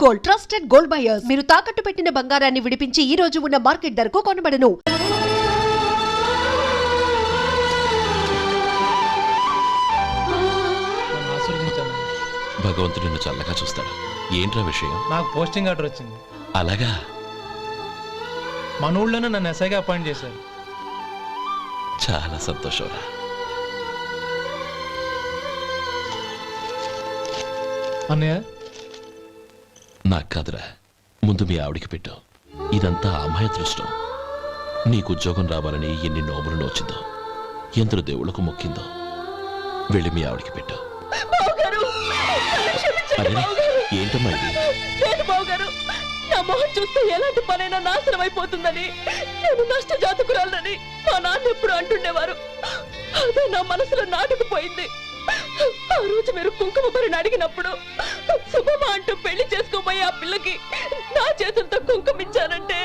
Gold, trusted gold buyers. మీరు తాకట్టు పెట్టిన బంగారాన్ని విడిపించి ఈ రోజు ఉన్న మార్కెట్ ధరకు కొనబడను. భగవంతుడు నిన్ను చల్లగా చూస్తాడు. ఏంట్రా విషయం? నాకు పోస్టింగ్ ఆర్డర్ వచ్చింది. అలాగా? మన ఊళ్ళోనే నన్ను ఎస్ఐగా అపాయింట్ చేశారు. చాలా సంతోషంరా. అన్నయ్య, నాకు కాదురా, ముందు మీ ఆవిడికి పెట్టు. ఇదంతా అమ్మాయి అదృష్టం. నీకు ఉద్యోగం రావాలని ఎన్ని నోములు నోచిందో, ఎందరు దేవుళ్లకు మొక్కిందో. వెళ్ళి మీ ఆవిడికి పెట్టు. అరే, ఏంటమ్మా ఇది? నా మొహం చూస్తే ఎలాంటి పనైనా నాశనం అయిపోతుందని, నేను నష్ట జాతకురాలని మా నాన్న ఎప్పుడు అంటుండేవారు. అదే నా మనసులో నాటుకుపోయింది. ఆ రోజు మీరు కుంకుమ భరిని అడిగినప్పుడు శుభమా అంటూ పెళ్లి చేసుకోబోయే ఆ పిల్లకి నా చేతులతో కుంకుమ ఇచ్చానంటే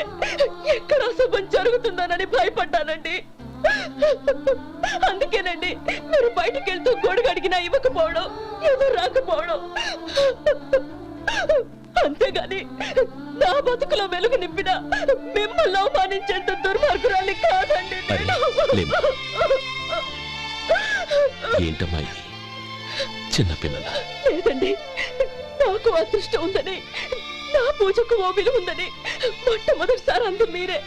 ఎక్కడ శుభం జరుగుతుందోనని భయపడ్డానండి. అందుకేనండి మీరు బయటికి వెళ్తూ గొడుగు అడిగినా ఇవ్వకపోవడం, ఎవరు రాకపోవడం. అంతేగాని నా బతుకులో వెలుగు నింపిన మిమ్మల్ని అవమానించేంత దుర్మార్గురాలి కాదండి. ఏంటమ్మా ఇది? చిన్నపిల్లల లేదండి, నాకు అదృష్టం ఉందని, నా పూజకు ఓ విలువ ఉందని మొట్టమొదటిసారి అందు మీరే.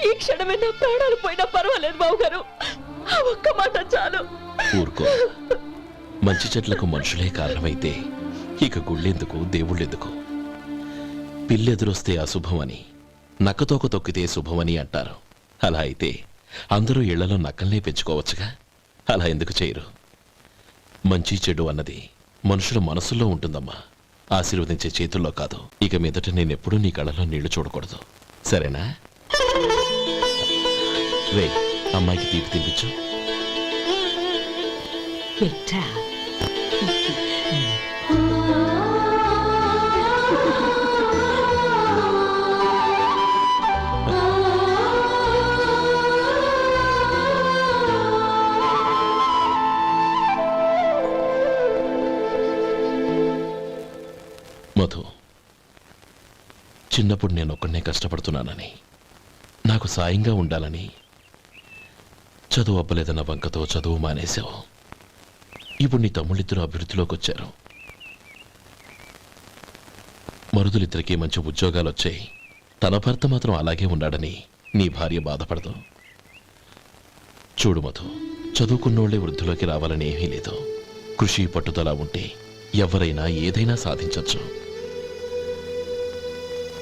ఈ క్షణమే నా ప్రాణాలు పోయినా పర్వాలేదు బావగారు. ఆ ఒక్క మాట చాలు. ఊరుకో. మంచి చెట్లకు మనుషులే కారణమైతే ఇక గుళ్ళెందుకు, దేవుళ్ళెందుకు? పిల్లెదురొస్తే అశుభమని, నక్కతోక తొక్కితే శుభమని అంటారు. అలా అయితే అందరూ ఇళ్లలో నక్కల్నే పెంచుకోవచ్చుగా. అలా ఎందుకు చేయరు? మంచి చెడు అన్నది మనుషుల మనసుల్లో ఉంటుందమ్మా, ఆశీర్వదించే చేతుల్లో కాదు. ఇక మీదట నేనెప్పుడూ నీ కళ్ళలో నీళ్లు చూడకూడదు, సరేనా? రే, అమ్మాయికి తీపి తినిపించు. మధు, చిన్నప్పుడు నేను ఒక్కడనే కష్టపడుతున్నానని, నాకు సాయంగా ఉండాలని చదువు అవ్వలేదన్న వంకతో చదువు మానేశావు. ఇప్పుడు నీ తమ్ముళ్ళిద్దరూ అభివృద్ధిలోకి వచ్చారు. మరుదులిద్దరికీ మంచి ఉద్యోగాలు వచ్చాయి. తన భర్త మాత్రం అలాగే ఉన్నాడని నీ భార్య బాధపడదు. చూడు మధు, చదువుకున్నోళ్లే వృద్ధిలోకి రావాలని ఏమీ లేదు. కృషి పట్టుదల ఉంటే ఎవరైనా ఏదైనా సాధించవచ్చు.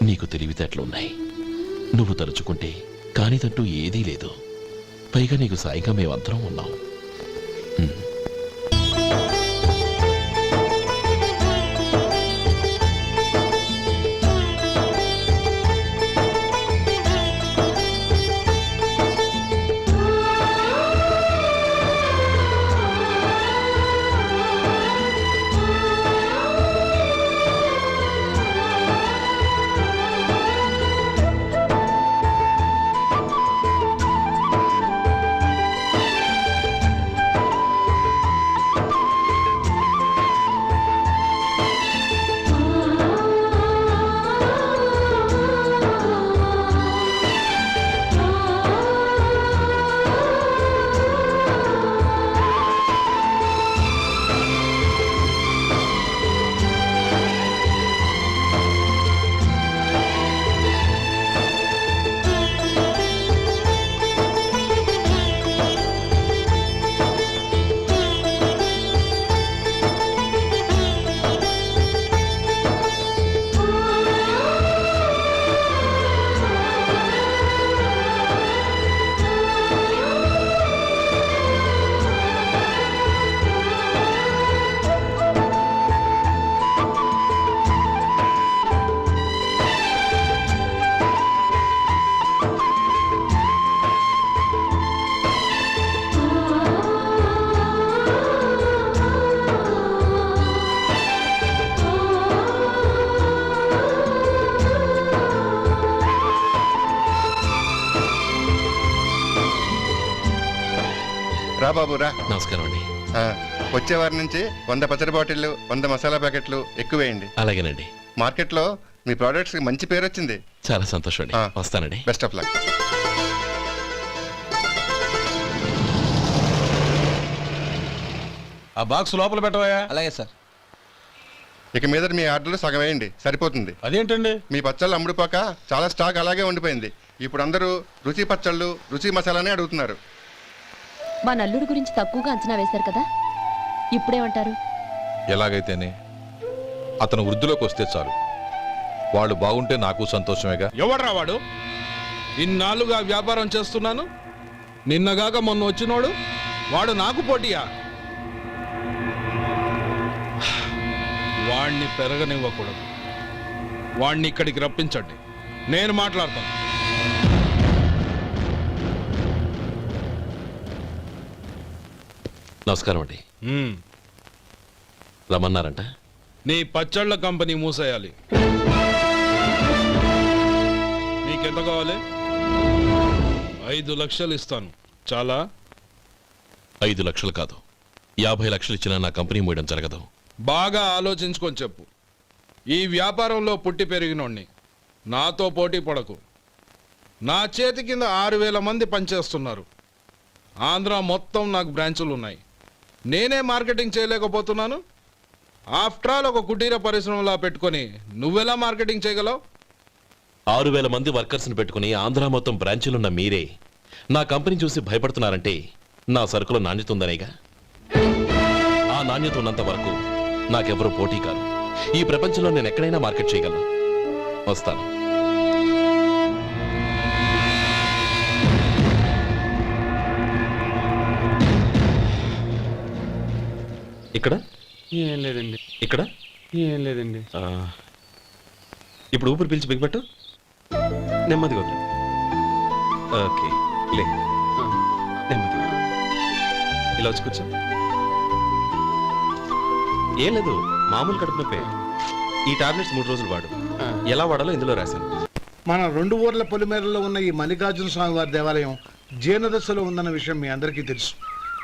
నీకు తెలివితేటలున్నాయి. నువ్వు తలుచుకుంటే కానిదంటూ ఏదీ లేదు. పైగా నీకు సాయిగా మేమందరం ఉన్నాం. రా బాబు రా. నమస్కారం అండి. వచ్చే వారి నుంచి 100 పచ్చడి బాటిళ్లు, 100 మసాలా ప్యాకెట్లు ఎక్కువేయండి. అలాగేనండి. మార్కెట్లో మీ ప్రోడక్ట్స్ కి మంచి పేరు వచ్చింది. చాలా సంతోషం అండి. ఆ. వస్తానండి. Best of luck. ఆ బాక్స్ లోపల పెట్టవా? అలాగే సార్. ఇక మీద మీ ఆర్డర్లు సగం వేయండి, సరిపోతుంది. అదేంటండి? మీ పచ్చళ్ళు అమ్ముడుపోక చాలా స్టాక్ అలాగే ఉండిపోయింది. ఇప్పుడు అందరూ రుచి పచ్చళ్ళు, రుచి మసాలానే అడుగుతున్నారు. మా నల్లుడి గురించి తక్కువగా అంచనా వేశారు కదా, ఇప్పుడేమంటారు? ఎలాగైతేనే అతను వృద్ధిలోకి వస్తే చాలు. వాళ్ళు బాగుంటే నాకు సంతోషమేగా. ఎవడ్రా వాడు? ఇన్నాళ్ళుగా వ్యాపారం చేస్తున్నాను, నిన్నగాక మొన్న వచ్చినోడు వాడు నాకు పోటీయా? వాణ్ణి పెరగనివ్వకూడదు. వాణ్ణి ఇక్కడికి రప్పించండి, నేను మాట్లాడతాను. నమస్కారం అండి. ఉమ్, రమ్మన్నారంట. నీ పచ్చళ్ళ కంపెనీ మూసేయాలి. నీకెంత కావాలి? 5 లక్షలు ఇస్తాను. చాలా? 5 లక్షలు కాదు, 50 లక్షలు ఇచ్చినా నా కంపెనీ మూయడం జరగదు. బాగా ఆలోచించుకొని చెప్పు. ఈ వ్యాపారంలో పుట్టి పెరిగినోణ్ణి, నాతో పోటీ పడకు. నా చేతి కింద 6,000 మంది పనిచేస్తున్నారు. ఆంధ్ర మొత్తం నాకు బ్రాంచులు ఉన్నాయి. నేనే మార్కెటింగ్ చేయలేకపోతున్నాను. ఆఫ్టర్ ఆల్ ఒక కుటీర పరిశ్రమలా పెట్టుకొని నువ్వెలా మార్కెటింగ్ చేయగలవు? 6,000 మంది వర్కర్స్ని పెట్టుకుని ఆంధ్ర మొత్తం బ్రాంచీలున్న మీరే నా కంపెనీ చూసి భయపడుతున్నారంటే నా సరుకులో నాణ్యత ఉందనేగా. ఆ నాణ్యత ఉన్నంత వరకు నాకెవరూ పోటీ కాదు. ఈ ప్రపంచంలో నేను ఎక్కడైనా మార్కెట్ చేయగలను. వస్తాను. ఇక్కడ ఏం లేదండి. ఇక్కడ ఏం లేదండి. ఇప్పుడు ఊపిరి పీల్చి బిగపట్టు. నెమ్మదిగా వదిలి. ఓకే, లే. నెమ్మదిగా ఇలా వచ్చి కూర్చో. ఏం లేదు, మామూలు కడుపు నొప్పే. ఈ టాబ్లెట్స్ 3 రోజులు వాడు. ఎలా వాడాలో ఇందులో రాశాను. మన 2 ఊర్ల పొలిమేరలో ఉన్న ఈ మల్లికార్జున స్వామి వారి దేవాలయం జీర్ణదశలో ఉందన్న విషయం మీ అందరికీ తెలుసు.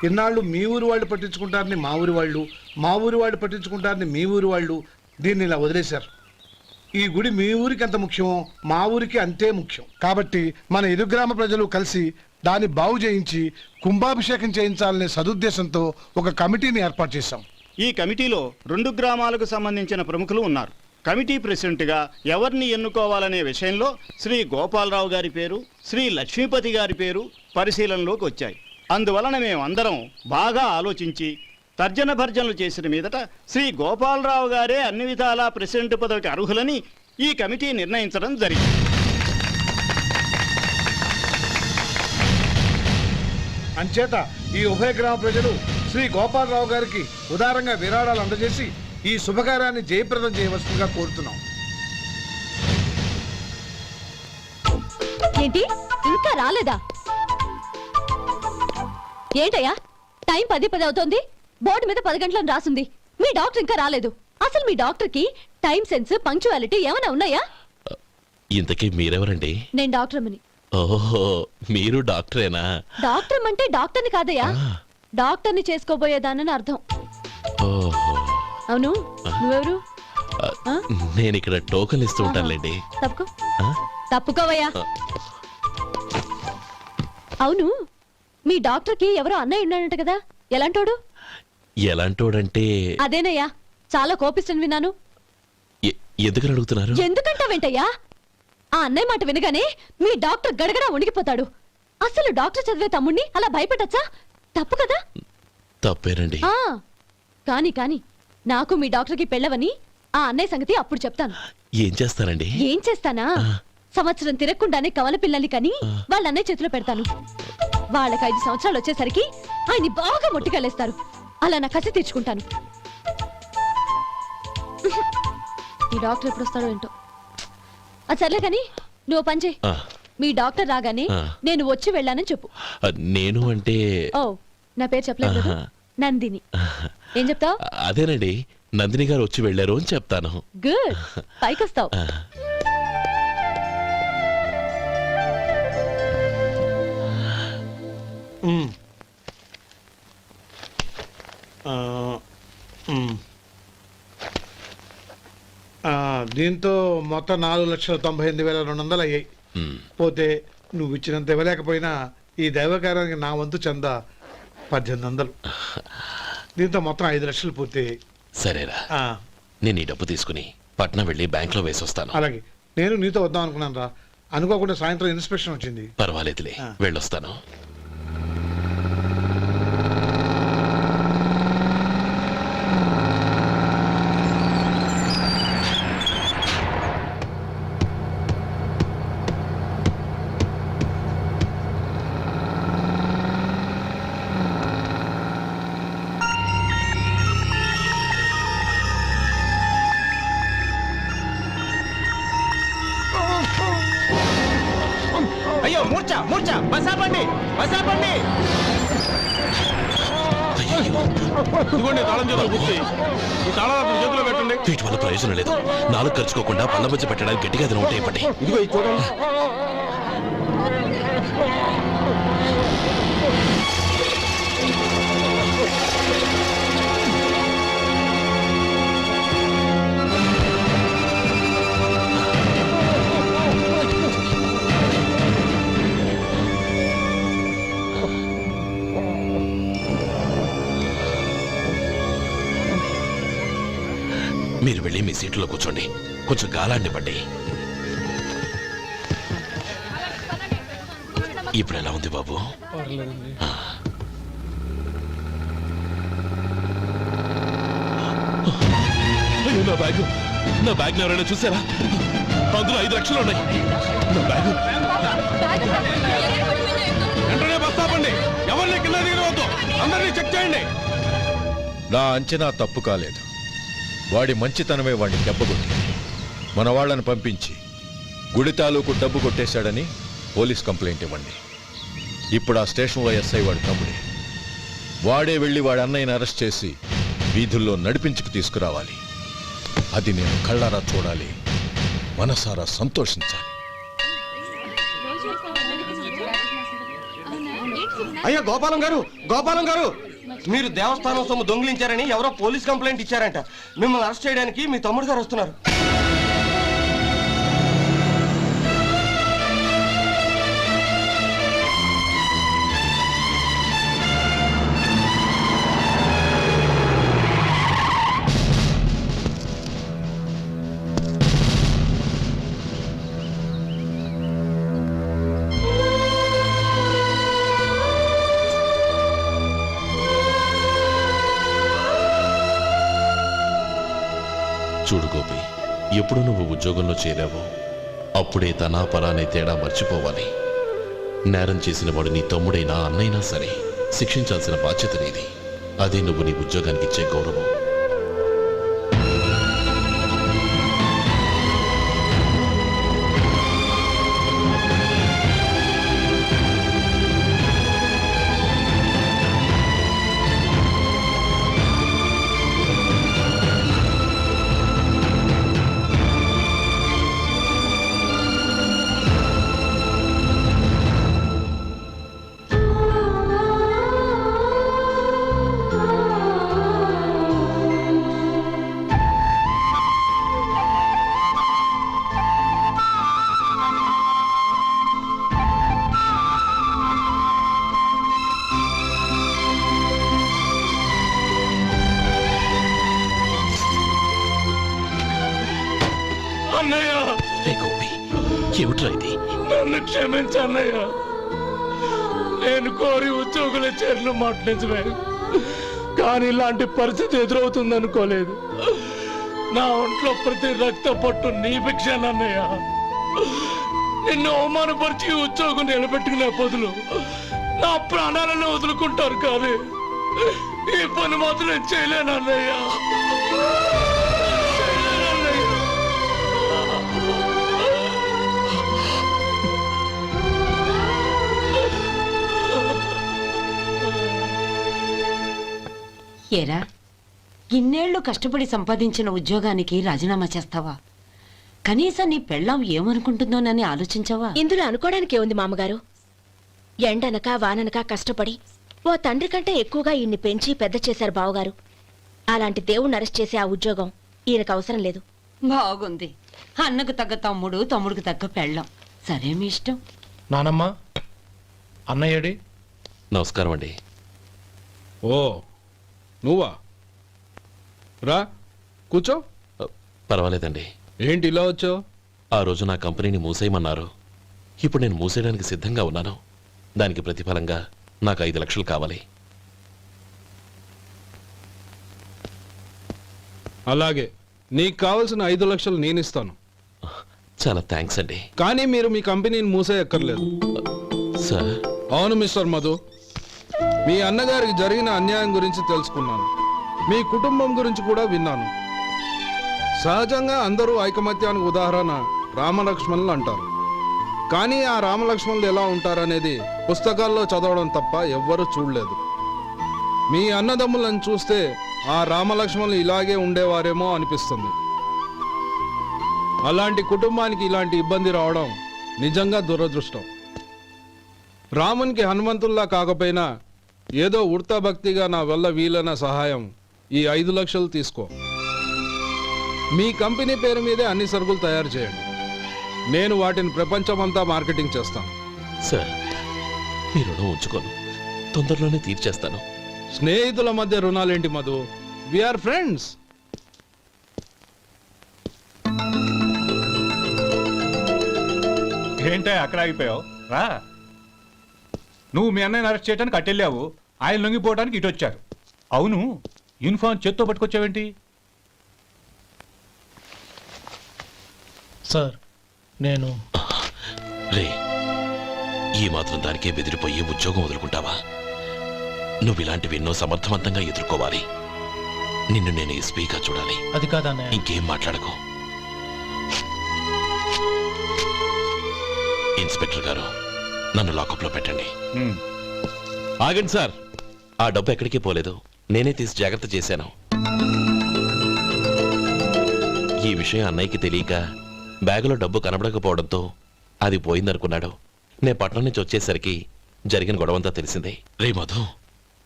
ఇన్నాళ్ళు మీ ఊరు వాళ్ళు పట్టించుకుంటారని మా ఊరి వాళ్ళు, మా ఊరి వాళ్ళు పట్టించుకుంటారని మీ ఊరి వాళ్ళు దీన్ని ఇలా వదిలేశారు. ఈ గుడి మీ ఊరికి ఎంత ముఖ్యమో మా ఊరికి అంతే ముఖ్యం. కాబట్టి మన ఇరు గ్రామ ప్రజలు కలిసి దాన్ని బాగు చేయించి కుంభాభిషేకం చేయించాలనే సదుద్దేశంతో ఒక కమిటీని ఏర్పాటు చేశాం. ఈ కమిటీలో 2 గ్రామాలకు సంబంధించిన ప్రముఖులు ఉన్నారు. కమిటీ ప్రెసిడెంట్గా ఎవరిని ఎన్నుకోవాలనే విషయంలో శ్రీ గోపాలరావు గారి పేరు, శ్రీ లక్ష్మీపతి గారి పేరు పరిశీలనలోకి వచ్చాయి. అందువలన మేమందరం బాగా ఆలోచించి తర్జన భర్జనలు చేసిన మీదట శ్రీ గోపాలరావు గారే అన్ని విధాలా ప్రెసిడెంట్ పదవికి అర్హులని ఈ కమిటీ నిర్ణయించడం జరిగింది. అంచేత ఈ ఉభయ గ్రామ ప్రజలు శ్రీ గోపాలరావు గారికి ఉదారంగా విరాళాలు అందజేసి ఈ శుభకార్యాన్ని జయప్రదం చేయవలసిందిగా కోరుతున్నాం. ఏంటి ఇంకా రాలేదా? ఏంటయ్యా, టైం 10 అవుతోంది. బోర్డు మీద 10 గంటలను రాసింది. మీ డాక్టర్ ఇంకా రాలేదు. అసలు మీ డాక్టర్ కి టైం సెన్స్, పంక్చువాలిటీ ఏమైనా ఉన్నాయా? ఇంతకీ మీరెవరండి? నేను డాక్టర్ అమ్మని. ఓహో, మీరు డాక్టరేనా? డాక్టర్ అంటే డాక్టర్ని కాదయ్యా, డాక్టర్ని చేసుకోబోయేదానని అర్థం. ఓహో, అవును, నువ్వెవరు? నేను ఇక్కడ టోకన్ ఇస్తూ ఉంటానులేండి. తప్పుకో. తప్పుకోవయ్యా. అవును, మీ డాక్టర్ కి ఎవరో అన్నయ్య ఉన్నాడంట కదా, ఎలాంటోడు? ఎలాంటోడంటే అదేనయ్యా, చాలా కోపిస్తని విన్నాను. ఎందుకని అడుగుతున్నారు? ఎందుకంటావేంటయ్యా? ఆ అన్నయ్య మాట వినగానే మీ డాక్టర్ గడగడా ఉణిగిపోతాడు. అసలు డాక్టర్ చదివే తమ్ముణ్ణి అలా భయపెట్టచ్చా? తప్పు కదా? తప్పేనండి. కాని కాని నాకు మీ డాక్టర్కి పెళ్ళవని ఆ అన్నయ్య సంగతి అప్పుడు చెప్తాను. ఏం చేస్తారండి? ఏం చేస్తానా, సంవత్సరం తిరగకుండానే కవల పిల్లల్ని కని వాళ్ళ అన్నయ్య చేతిలో పెడతాను. వాళ్ళకి 5 సంవత్సరాలు వచ్చేసరికి ఆయన్ని బాగా మొట్టికెళ్ళేస్తారు. అలా నా కసి తీర్చుకుంటాను. ఈ డాక్టర్ ఎప్పుడు వస్తాడో ఏంటో. అది సర్లే కానీ నువ్వు పని చేయి. మీ డాక్టర్ రాగానే నేను వచ్చి వెళ్ళానని చెప్పు. నేను అంటే ఓ, నా పేరు చెప్పలేదు కదా, నందిని. ఏం చెప్తావు? అదేనండి, నందిని గారు వచ్చి వెళ్ళారు అని చెప్తాను. గుడ్, పైకొస్తావు. దీంతో మొత్తం 4,98,200 అయ్యాయి. హ్మ్. పోతే నువ్వు ఇచ్చినంత ఇవ్వలేకపోయినా ఈ దైవకార్యానికి నా వంతు చందా 1800. దీంతో మొత్తం 5 లక్షలు పూర్తయ్యాయి. సరేరా, ఆ, నేను ఈ డబ్బు తీసుకుని పట్నం వెళ్ళి బ్యాంక్లో వేసొస్తాను. అలాగే నేను నీతో వద్దాం అనుకున్నాను రా. అనుకోకుండా సాయంత్రం ఇన్స్పెక్షన్ వచ్చింది. పర్వాలేదులే, ఆ. వెళ్ళొస్తాను. అయ్యో మూర్ఛ మూర్ఛ బసాపండి బసాపండి. ఇదిగోండి తాళం చేతులు గుర్తి, ఈ తాళాలు చేతిలో పెట్టండి. వీటి వల్ల ప్రయోజనం లేదు. నాలుగు ఖర్చుకోకుండా పళ్ళ మధ్య పెట్టడానికి గట్టిగా అది నోట్ అయిపోయి. ఇదిగో ఇది చూడండి. మీరు వెళ్ళి మీ సీట్లో కూర్చోండి, కొంచెం గాలాన్ని పడ్డి. ఇప్పుడు ఎలా ఉంది బాబు? ఆ. అయ్యో, నా బ్యాగ్ ఎవరైనా చూసారా? అందులో 5 లక్షలు ఉన్నాయి. నా బ్యాగ్ వెంటనే బస్తాపండి, ఎవరిని కింద దిగవద్దు, అందరినీ చెక్ చేయండి. నా అంచనా తప్పు కాలేదు. వాడి మంచితనమే వాడిని దెబ్బకొట్టింది. మన వాళ్ళని పంపించి గుడి తాలూకు డబ్బు కొట్టేశాడని పోలీస్ కంప్లైంట్ ఇవ్వండి. ఇప్పుడు ఆ స్టేషన్లో ఎస్ఐ వాడి తమ్ముడే. వాడే వెళ్ళి వాడి అన్నయ్యని అరెస్ట్ చేసి వీధుల్లో నడిపించుకు తీసుకురావాలి. అది నేను కళ్ళారా చూడాలి, మనసారా సంతోషించాలి. అయ్యో గోపాలం గారు, గోపాలం గారు, మీరు దేవస్థానం సొమ్ము దొంగిలించారని ఎవరో పోలీస్ కంప్లైంట్ ఇచ్చారంట. మిమ్మల్ని అరెస్ట్ చేయడానికి మీ తమ్ముడు గారు వస్తున్నారు. చూడు గోపి, ఎప్పుడు నువ్వు ఉద్యోగంలో చేరావో అప్పుడే తనా పరానే తేడా మర్చిపోవాలి. నేరం చేసిన వాడు నీ తమ్ముడైనా అన్నైనా సరే శిక్షించాల్సిన బాధ్యత నీది. అదే నువ్వు నీ ఉద్యోగానికి ఇచ్చే గౌరవం. ఏమిట్రా ఇది? నన్ను క్షమించు అన్నయ్య, నేను కోరి ఉద్యోగుల చేరిన మాట నిజమే, కానీ ఇలాంటి పరిస్థితి ఎదురవుతుంది అనుకోలేదు. నా ఒంట్లో ప్రతి రక్త పట్టు నీ భిక్షానన్నయ్య. నిన్ను అవమానపరిచి ఉద్యోగం నిలబెట్టుకునే బదులు నా ప్రాణాలను వదులుకుంటారు, కానీ ఈ పని మాత్రం నేను చేయలేనన్నయ్య. ఏరా, ఇన్నేళ్లు కష్టపడి సంపాదించిన ఉద్యోగానికి రాజీనామా చేస్తావా? కనీసం నీ పెళ్ళాం ఏమనుకుంటుందోనని ఆలోచించావా? ఇందులో అనుకోవడానికి ఏముంది మామగారు? ఎండనక వాననక కష్టపడి ఓ తండ్రి కంటే ఎక్కువగా ఈయన్ని పెంచి పెద్ద చేశారు బావగారు. అలాంటి దేవుణ్ణి అరెస్ట్ చేసే ఆ ఉద్యోగం ఈయనకు అవసరం లేదు. బాగుంది. అన్నకు తగ్గ తమ్ముడు, తమ్ముడికి తగ్గ పెళ్ళం. సరే మీ ఇష్టం. నానమ్మ అన్నయ్యడి నమస్కారం అండి. ఓ నువ్వా? రా కూర్చో. పర్వాలేదండి. ఏంటి ఇలా వచ్చావు? ఆ రోజు నా కంపెనీని మూసేయమన్నారు. ఇప్పుడు నేను మూసేయడానికి సిద్ధంగా ఉన్నాను. దానికి ప్రతిఫలంగా నాకు 5 లక్షలు కావాలి. అలాగే, నీకు కావలసిన 5 లక్షలు నేను ఇస్తాను. చాలా థ్యాంక్స్ అండి. కానీ మీరు మీ కంపెనీని మూసేయక్కర్లేదు. సార్, అవును మిస్టర్ మధు, మీ అన్నగారికి జరిగిన అన్యాయం గురించి తెలుసుకున్నాను. మీ కుటుంబం గురించి కూడా విన్నాను. సహజంగా అందరూ ఐకమత్యానికి ఉదాహరణ రామలక్ష్మణులు అంటారు. కానీ ఆ రామలక్ష్మణులు ఎలా ఉంటారనేది పుస్తకాల్లో చదవడం తప్ప ఎవ్వరూ చూడలేదు. మీ అన్నదమ్ములను చూస్తే ఆ రామలక్ష్మణులు ఇలాగే ఉండేవారేమో అనిపిస్తుంది. అలాంటి కుటుంబానికి ఇలాంటి ఇబ్బంది రావడం నిజంగా దురదృష్టం. రామునికి హనుమంతుల్లా కాకపోయినా ఏదో ఉడతా భక్తిగా నా వల్ల వీలైన సహాయం ఈ 5 లక్షలు తీసుకో. మీ కంపెనీ పేరు మీదే అన్ని సరుకులు తయారు చేయండి. నేను వాటిని ప్రపంచమంతా మార్కెటింగ్ చేస్తాను. సార్, మీ రుణం ఉంచుకోను. తొందరలోనే తీర్చేస్తాను. స్నేహితుల మధ్య రుణాలేంటి మధు? We are friends. ఏంటే అక్కడ ఆగిపోయావు? రా. నువ్వు మీ అన్నయ్యని అరెస్ట్ చేయడానికి అట్టెళ్ళావు, ఆయన లొంగిపోవడానికి ఇటు వచ్చారు. అవును, యూనిఫామ్ చేత్తో పట్టుకొచ్చావేంటి? సార్ నేను రే, ఈ మాత్రం దానికే బెదిరిపోయి ఉద్యోగం వదులుకుంటావా? నువ్వు ఇలాంటివి ఎన్నో సమర్థవంతంగా ఎదుర్కోవాలి. నిన్ను నేను ఎస్పీగా చూడాలి. అది కాదన్నయ్య. ఇంకేం మాట్లాడకు. ఇన్స్పెక్టర్ గారు, నన్ను లాకప్లో పెట్టండి. ఆగండి సార్, ఆ డబ్బు ఎక్కడికి పోలేదు. నేనే తీసి జాగ్రత్త చేశాను. ఈ విషయం అన్నయ్యకి తెలియక బ్యాగులో డబ్బు కనబడకపోవడంతో అది పోయిందనుకున్నాడు. నేను పట్నం నుంచి వచ్చేసరికి జరిగిన గొడవంతా తెలిసిందే. రే మధు,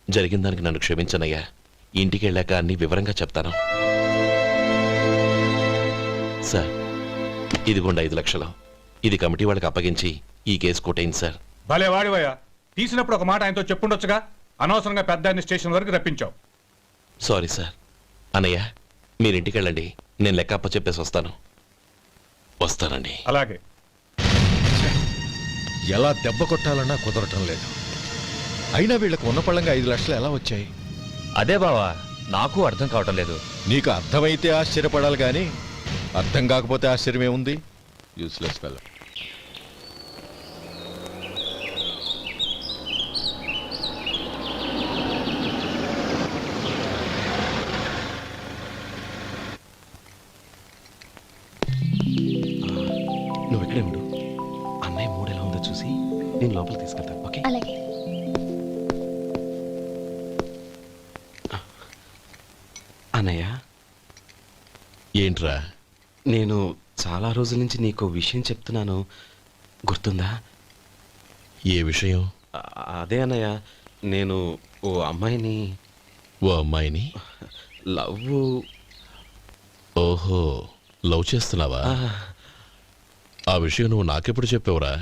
జరిగిన దానికి నన్ను క్షమించనయ్యా. ఇంటికి వెళ్ళాక అన్ని వివరంగా చెప్తాను. సార్, ఇదిగోండి 5 లక్షలు. ఇది కమిటీ వాళ్ళకి అప్పగించి ఈ కేసు కొట్టేయండి సార్. భలే వాడివయ్యా, తీసినప్పుడు ఒక మాట ఆయనతో చెప్పుండొచ్చుగా. అనవసరంగా పెద్ద ఆయన స్టేషన్ వరకు రప్పించావు. Sorry sir. అన్నయ్య, మీరింటికి వెళ్ళండి. నేను లెక్క అప్ప చెప్పేసి వస్తానండి. అలాగే. ఎలా దెబ్బ కొట్టాలన్నా కుదరటం లేదు. అయినా వీళ్ళకు ఉన్న పళ్ళంగా 5 లక్షలు ఎలా వచ్చాయి? అదే బావా, నాకు అర్థం కావటం లేదు. నీకు అర్థమైతే ఆశ్చర్యపడాలి కానీ అర్థం కాకపోతే ఆశ్చర్యమే ఉంది. Useless fellow. నువ్వు ఇక్కడే ఉండు. అన్నయ్య మూడు ఎలా ఉందో చూసి నేను లోపల తీసుకెళ్తాను. ఓకే? అలాగే. అన్నయ్య, ఏంట్రా? నేను చాలా రోజుల నుంచి నీకు విషయం చెప్తున్నాను, గుర్తుందా? ఏ విషయం? అదే అన్నయ్య, నేను ఓ అమ్మాయిని ఓ అమ్మాయిని లవ్. ఓహో, లవ్ చేస్తున్నావా? ఆ విషయం నువ్వు నాకెప్పుడు చెప్పావురా?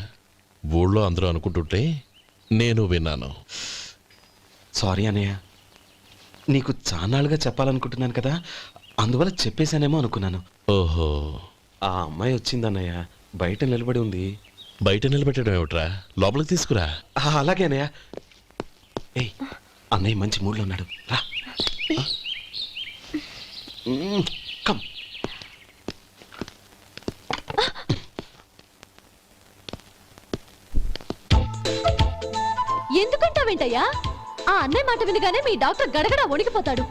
ఊళ్ళో అందరూ అనుకుంటుంటే నేను విన్నాను. సారీ అన్నయ్య, నీకు చాన్నాళ్ళుగా చెప్పాలనుకుంటున్నాను కదా, అందువల్ల చెప్పేశానేమో అనుకున్నాను. ఓహో, ఆ అమ్మాయి వచ్చిందన్నయ్య, బయట నిలబడి ఉంది. బయట నిలబెట్టడం ఏమిట్రా? లోపలికి తీసుకురా. అలాగే అన్నయ్య. ఏయ్, అన్నయ్య మంచి మూడ్లో ఉన్నాడు, రా. కమ్. ఎందుకంటావేంటయ్యా? ఆ అన్నయ్య మాట వినగానే మీ డాక్టర్ గడగడ వణికిపోతాడు.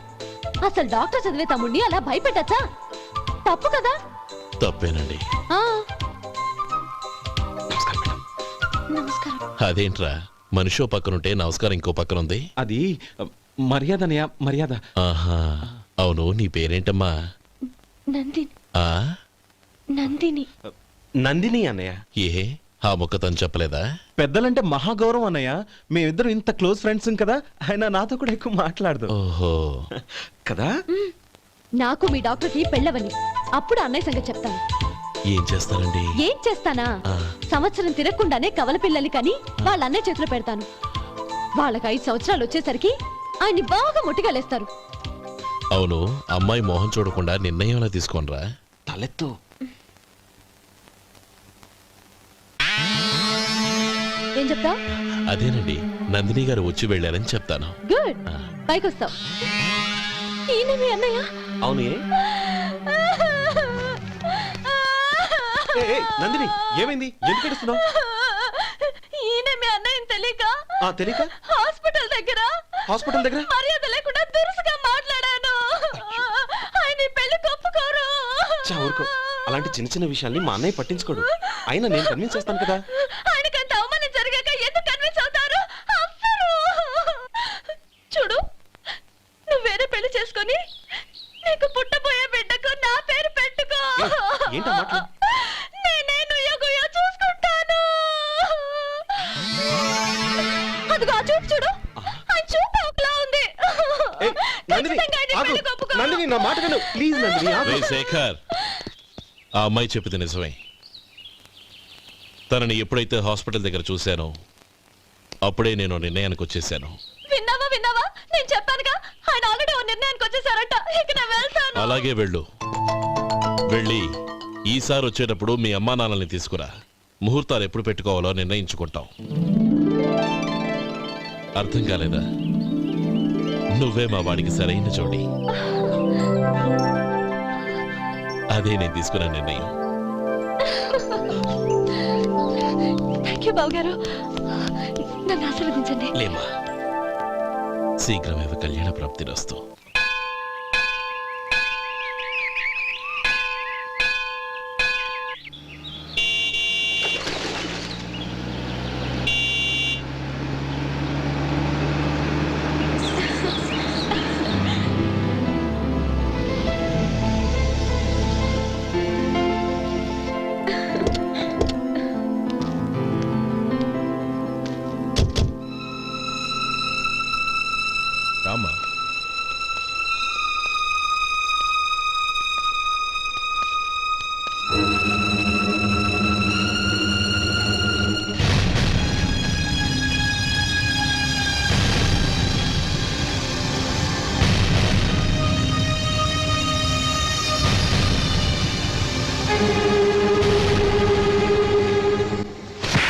అసలు డాక్టర్ చదివే తమ్ముడిని అలా భయపెట్టచ్చా? తప్పు కదా? తప్పేనండి. నమస్కారం మేడం. నమస్కారం. అదేంట్రా, మనిషో పక్కనుంటే నమస్కారం ఇంకో పక్కన ఉంది? అది మర్యాద అన్నయ్య, మర్యాద. ఆహా, అవును, నీ పేరేంటమ్మా? నందిని. ఆ నందిని. నందిని అన్నయ్య. ఏ, ఆ మొక్క తను చెప్పలేదా? పెద్దలంటే మహాగౌరవం అన్నయ్య. మేమిద్దరం ఇంత క్లోజ్ ఫ్రెండ్స్ కదా, ఆయన నాతో కూడా ఎక్కువ మాట్లాడదు ఓహో, కదా. నాకు మీ డాక్టర్కి పెళ్ళవని అప్పుడు అన్నయ్య సంగతి చెప్తాను. ఏం చేస్తారండి? ఏం చేస్తానా? సంవత్సరం తిరగకుండానే కవల పిల్లల్ని కని వాళ్ళ అన్నయ్య చేతిలో పెడతాను. వాళ్ళకి 5 సంవత్సరాలు వచ్చేసరికి ఆయన్ని బాగా ముట్టిగలేస్తారు. అవును, అమ్మాయి మోహం చూడకుండా నిర్ణయం ఎలా తీసుకోనరా? తలెత్తు. ఏం చెప్తా? అదేనండి, నందిని గారు వచ్చి వెళ్ళారని చెప్తాను. గుడ్, పైకి వస్తావు. ఈయన మీ అన్నయ్య? అవును. నందిని, ఏమైంది? ఎందుకు ఏడుస్తున్నావు? ఈయన మీ అన్నయ్యని తెలియక తెలియక హాస్పిటల్ దగ్గర మర్యాద లేకుండా దురుసుగా మాట్లాడాను. ఆయన ఈ పెళ్లి ఒప్పుకోరు. ఊరుకో, అలాంటి చిన్న చిన్న విషయాల్ని మా అన్నయ్య పట్టించుకోడు. అయినా నేను కన్విన్స్ చేస్తాను కదా. ఆయనకి అంత అవమానం జరిగాక ఎందుకు కన్విన్స్ అవుతారు? అవ్వరు. చూడు, నువ్వు వేరే పెళ్లి చేసుకొని నీకు పుట్టబోయే బిడ్డకు నా పేరు పెట్టుకో. ఏంటా మాటలు? నేనే నుయ్యగుయ్య చూసుకుంటాను. అదిగో ఆ చూపు చూడు, ఆ చూపు ఒకలా ఉంది. ఖచ్చితంగా ఆయన ఈ పెళ్లికి ఒప్పుకోరు. నందిని, నా మాట విను ప్లీజ్. నందిని, రే శేఖర్, ఆ అమ్మాయి చెప్పింది నిజమే. తనని ఎప్పుడైతే హాస్పిటల్ దగ్గర చూశానో అప్పుడే నేను నిర్ణయానికి వచ్చేసాను. విన్నావా? నేను చెప్పానుగా, ఆయన ఆల్రెడీ ఓ నిర్ణయానికి వచ్చేసారట. ఇక నేను వెళ్తాను. అలాగే వెళ్ళు. వెళ్ళి ఈసారి వచ్చేటప్పుడు మీ అమ్మా నాన్నల్ని తీసుకురా. ముహూర్తాలు ఎప్పుడు పెట్టుకోవాలో నిర్ణయించుకుంటాం. అర్థం కాలేదా? నువ్వే మా వాడికి సరైన జోడి. అదే నేను తీసుకున్న నిర్ణయం. థ్యాంక్ యూ బావగారు, నన్ను ఆశీర్వదించండి. లేమ్మా, శీఘ్రమేవ కళ్యాణ ప్రాప్తిరస్తు.